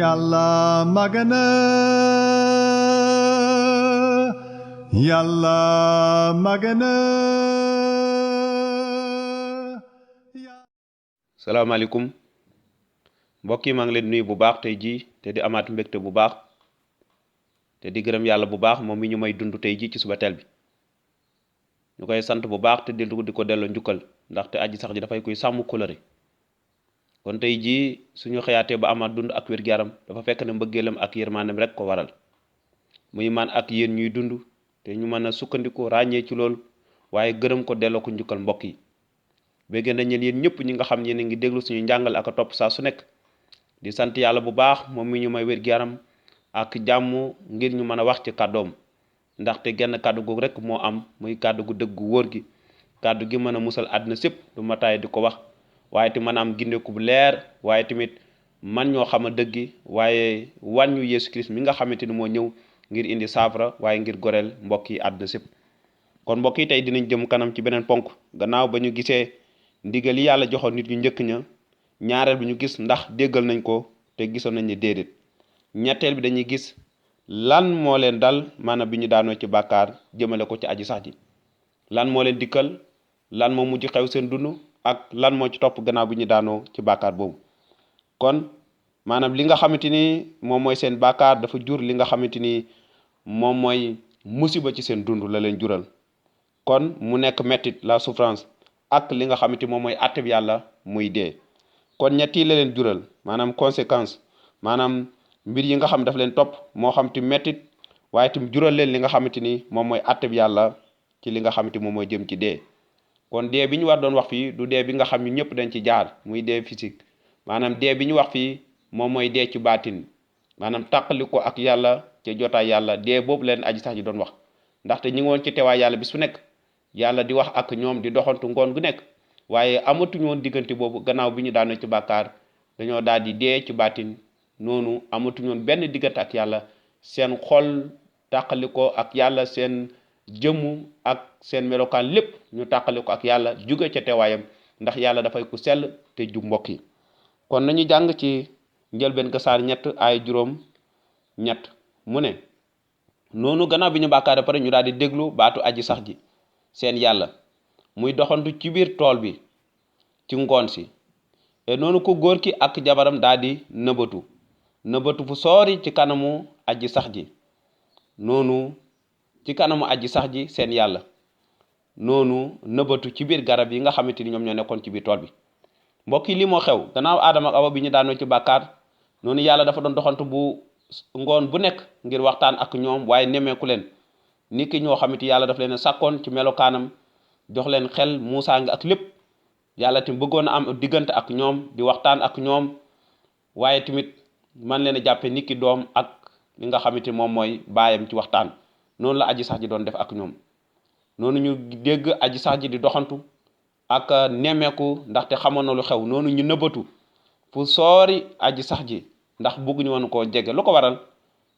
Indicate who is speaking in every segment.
Speaker 1: Yàlla magana Yàlla magana.
Speaker 2: salaamaaleykum mbokk yi maa ngi leen nuyu bu baax tey jii te di amaat mbégte bu baax te di gërëm yàlla bu baax moom mi ñu may dund tey jii ci suba teel bi ñu koy sant bu baax te di ko delloo njukkal ndaxte aji sax ji dafay kuy sàmm kóllëre kon tey jii suñu xëyaatee ba amaat dund ak wér-gu-yaram dafa fekk ne mbëggeelam ak yërmaandem rek ko waral muy man ak yéen ñuy dund te ñu mën a sukkandiku ràññee ci loolu waaye gërëm ko delloo ko njukkal mbokk yi béggee nañ leen yéen ñëpp ñi nga xam ne yéen a ngi déglu suñu njàngal ak a topp saa su nekk di sant yàlla bu baax moom mi ñu may wér-gu-yaram ak jàmm ngir ñu mën a wax ci kàddoom ndaxte genn kàddu gu rek moo am muy kàddu gu dëgg gu wóor gi kàddu gi mën a musal àddina sépp du ma taay di ko wax waaye te mën a am gindeeku bu leer waaye tamit man ñoo xam a dëggi waaye wàññu Yeesu Christ mi nga xamante ni moo ñëw ngir indi saafara waaye ngir goreel mbokk yi àddina sépp kon mbokk yi tey dinañ jëm kanam ci beneen ponk gannaaw ba ñu gisee ndigal yi yàlla joxoon nit ñu njëkk ña ñaareel bi ñu gis ndax déggal nañ ko te gisoon nañ ne déedéet ñetteel bi dañuy gis lan moo leen dal maanaam bi ñu daanoo ci bàkkaar jëmale ko ci aji sax ji lan moo leen dikkal lan moo mujj xew seen dund ak lan moo ci topp gannaaw bi ñu daanoo ci bàkkaar boobu kon maanaam li nga xamante ni moom mooy seen bàkkaar dafa jur li nga xamante ni moom mooy musiba ci seen dund la leen jural kon mu nekk mettit la souffrance ak li nga xamante moom mooy àtte bi yàlla muy dee kon ñetti la leen jural maanaam conséquence maanaam mbir yi nga xam daf leen topp moo xam ti mettit waaye tam jural leen li nga xamante ni moom mooy àtte bi yàlla ci li nga xamante moom mooy jëm ci dee kon dee bi ñu war doon wax fii du dee bi nga xam ñu ñëpp dañ ci jaar muy dee physique maanaam dee bi ñu wax fii moom mooy dee ci baatin maanaam tàqali ko ak yàlla ci jotaay yàlla dee boobu leen aji sax ji doon wax ndaxte ñi ngi woon ci teewaay yàlla bis su nekk yàlla di wax ak ñoom di doxantu ngoon gu nekk waaye amatuñu woon diggante boobu gannaaw bi ñu daanoo ci bàkkaar dañoo daal di dee ci baatin noonu amatuñu woon benn diggante ak yàlla seen xol tàqali ko ak yàlla seen jëmmu ak seen melokaan lépp ñu tàqali ko ak yàlla jóge ca teewaayam ndax yàlla dafay ku sell te jub mbokk yi kon nañu jàng ci njëlbeen ga saar ñett ay juróom ñett mu ne noonu gannaaw bi ñu bàkkaar pare ñu daal di déglu baatu aji sax ji seen yàlla muy doxantu ci biir tool bi ci ngoon si et noonu ko góor ki ak jabaram daal di nëbatu fu soori ci kanamu aji sax ji noonu ci kanamu aji sax ji seen yàlla noonu nëbatu ci biir garab yi nga xamante ni ñoom ñoo nekkoon ci biir tool bi mbokk yi li moo xew gannaaw aadama ak awa bi ñu daanoo ci bàkkaar noonu yàlla dafa doon doxantu bu ngoon bu nekk ngir waxtaan ak ñoom waaye nemmeeku leen nit ki ñoo xamante yàlla daf leen sàkkoon ci melokaanam jox leen xel muusaa ngi ak lépp yàlla tamit bëggoon a am diggante ak ñoom di waxtaan ak ñoom waaye tamit man leen a jàppe nit ki doom ak li nga xamante moom mooy baayam ci waxtaan noonu la aji sax ji doon def ak ñoom noonu ñu dégg aji sax ji di doxantu ak nemmeeku ndaxte xamoon na lu xew noonu ñu nëbbatu fu soori aji sax ji ndax bëgguñu woon koo jege lu ko waral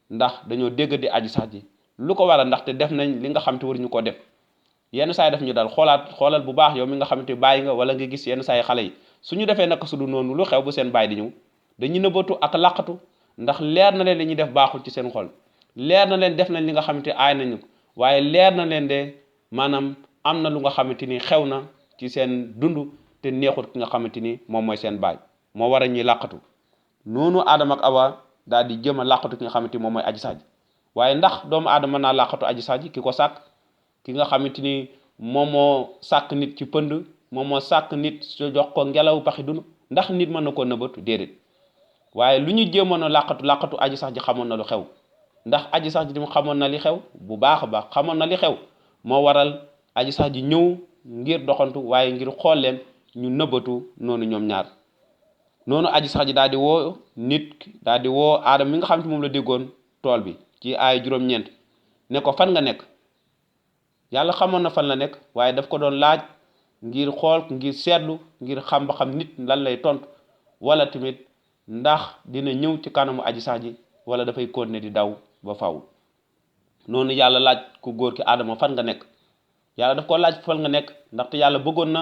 Speaker 2: ndax dañoo dégg di aji sax ji lu ko waral ndaxte def nañ li nga xam te waruñu koo def yenn saa yi daf ñu dal xoolal bu baax yow mi nga xamante bàyyi nga wala nga gis yenn saa yi xale yi suñu defee naka su du noonu lu xew bu seen bàyyi di ñëw dañuy nëbbatu ak làqatu ndax leer na leen li ñuy def baaxul ci seen xol leer na leen def nañ li nga xamante aay nañu waaye leer na leen de maanaam am na lu nga xamante ni xew na ci seen dund te neexut ki nga xamante ni moom mooy seen baay moo war a ñuy làqatu noonu aadama ak awa daal di jëm a làqatu ki nga xamante ni moom mooy aji sax ji waaye ndax doomu aadama naa làqatu aji sax ji ki ko sàkk ki nga xamante ni moom moo sàkk nit ci pënd moom moo sàkk nit su jox ko ngelaw paxi dund ndax nit mën na koo nëbbatu déedéet waaye lu ñu jéemoon a làqatu aji sax ji xamoon na lu xew ndax aji sax ji xamoon na li xew bu baax a baax xamoon na li xew moo waral aji sax ji ñëw ngir doxantu waaye ngir xool leen ñu nëbbatu noonu ñoom ñaar noonu aji sax ji daal di woo daal di woo aadama mi nga xam te moom la déggoon tool bi ci ay juróom-ñeent ne ko fan nga nekk yàlla xamoon na fan la nekk waaye daf ko doon laaj ngir xool ngir seetlu ngir xam ba xam nit lan lay tontu wala tamit ndax dina ñëw ci kanamu aji sax ji wala dafay continuer di daw ba faw noonu yàlla laaj ku góor ki aadama fan nga nekk yàlla daf ko laaj fan nga nekk ndaxte yàlla bëggoon na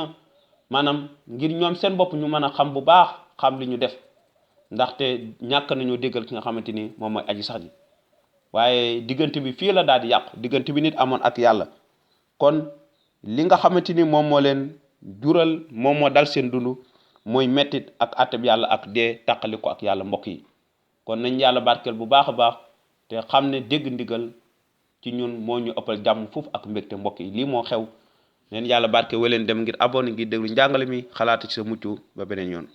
Speaker 2: maanaam ngir ñoom seen bopp ñu mën a xam bu baax xam li ñu def ndaxte ñàkk nañoo déggal ki nga xamante ni moom mooy aji sax ji waaye diggante bi fii la daal di yàqu diggante bi nit amoon ak yàlla kon li nga xamante ni moom moo leen jural moom moo dal seen dund mooy mettit ak atteb yàlla ak dee tàqali ko ak yàlla mbokk yi kon nañ yàlla barkeel bu baax a baax te xam ne dégg ndigal ci ñun moo ñu ëppal jàmm foofu ak mbégte mbokk yi lii moo xew neen yàlla barke weleen dem ngir abonné ngir déglu njàngale mi xalaat ci sa mucc ba beneen yoon